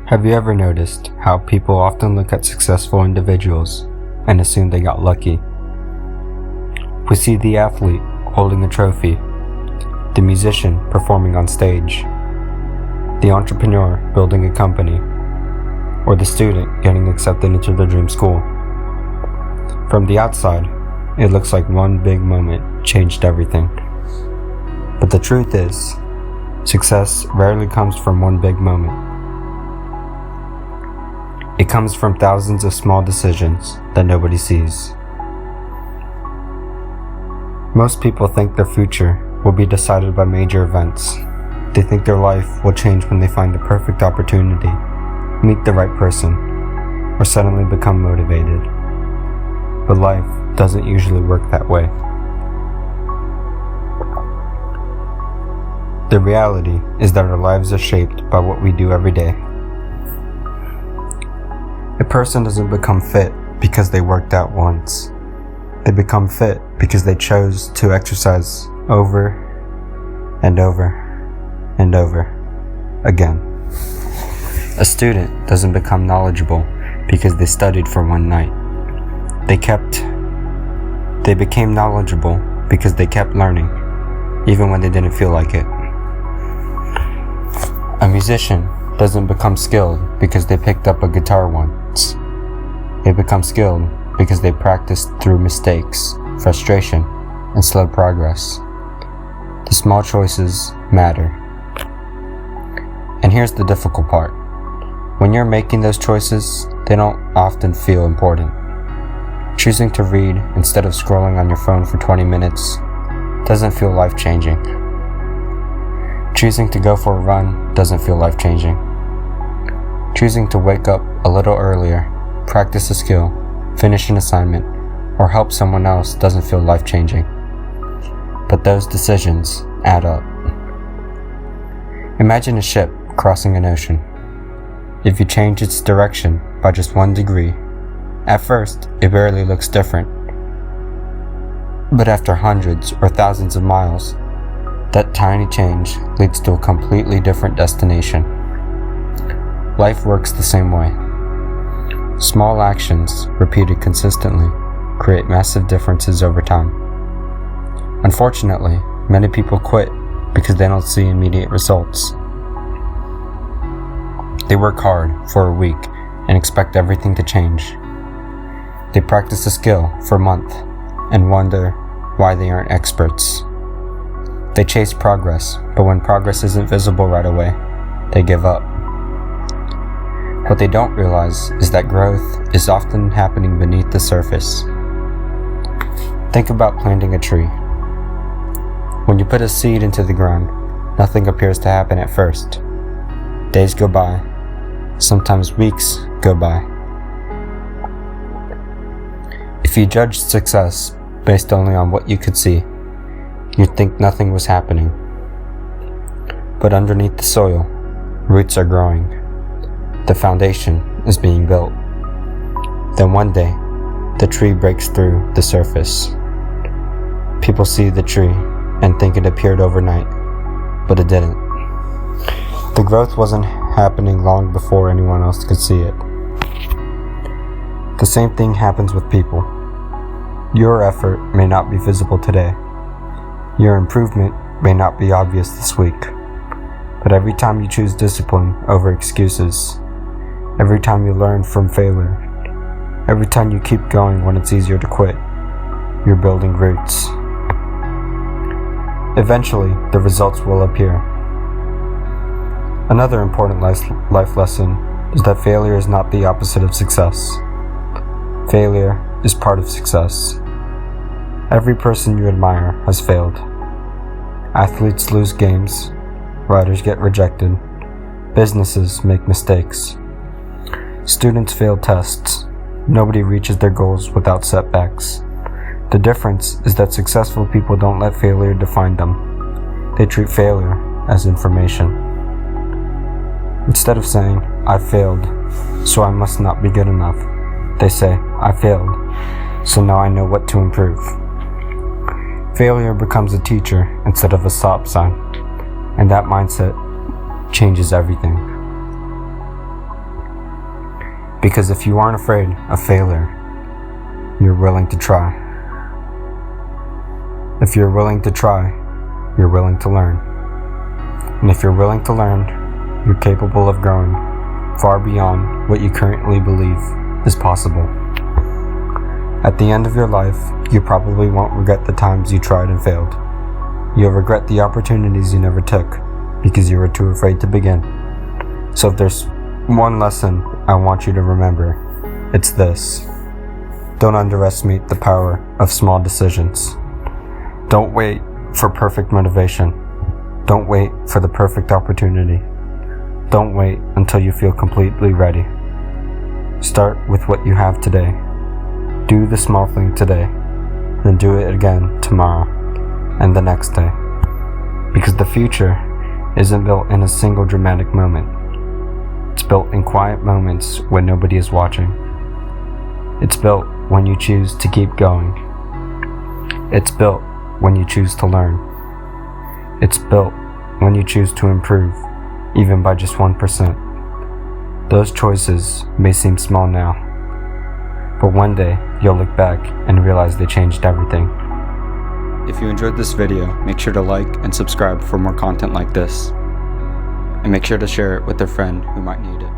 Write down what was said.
Have you ever noticed how people often look at successful individuals and assume they got lucky? We see the athlete holding a trophy, the musician performing on stage, the entrepreneur building a company, or the student getting accepted into their dream school. From the outside, it looks like one big moment changed everything. But the truth is, success rarely comes from one big moment. It comes from thousands of small decisions that nobody sees. Most people think their future will be decided by major events. They think their life will change when they find the perfect opportunity, meet the right person, or suddenly become motivated. But life doesn't usually work that way. The reality is that our lives are shaped by what we do every day. A person doesn't become fit because they worked out once. They become fit because they chose to exercise over and over and over again. A student doesn't become knowledgeable because they studied for one night. They became knowledgeable because they kept learning, even when they didn't feel like it. A musician doesn't become skilled because they picked up a guitar once. They become skilled because they practiced through mistakes, frustration, and slow progress. The small choices matter. And here's the difficult part. When you're making those choices, they don't often feel important. Choosing to read instead of scrolling on your phone for 20 minutes doesn't feel life-changing. Choosing to go for a run doesn't feel life-changing. Choosing to wake up a little earlier, practice a skill, finish an assignment, or help someone else doesn't feel life-changing. But those decisions add up. Imagine a ship crossing an ocean. If you change its direction by just 1 degree, at first it barely looks different. But after hundreds or thousands of miles, that tiny change leads to a completely different destination. Life works the same way. Small actions, repeated consistently, create massive differences over time. Unfortunately, many people quit because they don't see immediate results. They work hard for a week and expect everything to change. They practice a skill for a month and wonder why they aren't experts. They chase progress, but when progress isn't visible right away, they give up. What they don't realize is that growth is often happening beneath the surface. Think about planting a tree. When you put a seed into the ground, nothing appears to happen at first. Days go by, sometimes weeks go by. If you judged success based only on what you could see, you'd think nothing was happening. But underneath the soil, roots are growing. The foundation is being built. Then one day, the tree breaks through the surface. People see the tree and think it appeared overnight, but it didn't. The growth wasn't happening long before anyone else could see it. The same thing happens with people. Your effort may not be visible today. Your improvement may not be obvious this week. But every time you choose discipline over excuses, every time you learn from failure, every time you keep going when it's easier to quit, you're building roots. Eventually, the results will appear. Another important life lesson is that failure is not the opposite of success. Failure is part of success. Every person you admire has failed. Athletes lose games, writers get rejected, businesses make mistakes. Students fail tests. Nobody reaches their goals without setbacks. The difference is that successful people don't let failure define them. They treat failure as information. Instead of saying, "I failed, so I must not be good enough," they say, "I failed, so now I know what to improve." Failure becomes a teacher instead of a stop sign, and that mindset changes everything. Because if you aren't afraid of failure, you're willing to try. If you're willing to try, you're willing to learn. And if you're willing to learn, you're capable of growing far beyond what you currently believe is possible. At the end of your life, you probably won't regret the times you tried and failed. You'll regret the opportunities you never took because you were too afraid to begin. So if there's one lesson I want you to remember, it's this. Don't underestimate the power of small decisions. Don't wait for perfect motivation. Don't wait for the perfect opportunity. Don't wait until you feel completely ready. Start with what you have today. Do the small thing today, then do it again tomorrow and the next day. Because the future isn't built in a single dramatic moment. It's built in quiet moments when nobody is watching. It's built when you choose to keep going. It's built when you choose to learn. It's built when you choose to improve, even by just 1%. Those choices may seem small now, but one day you'll look back and realize they changed everything. If you enjoyed this video, make sure to like and subscribe for more content like this. And make sure to share it with a friend who might need it.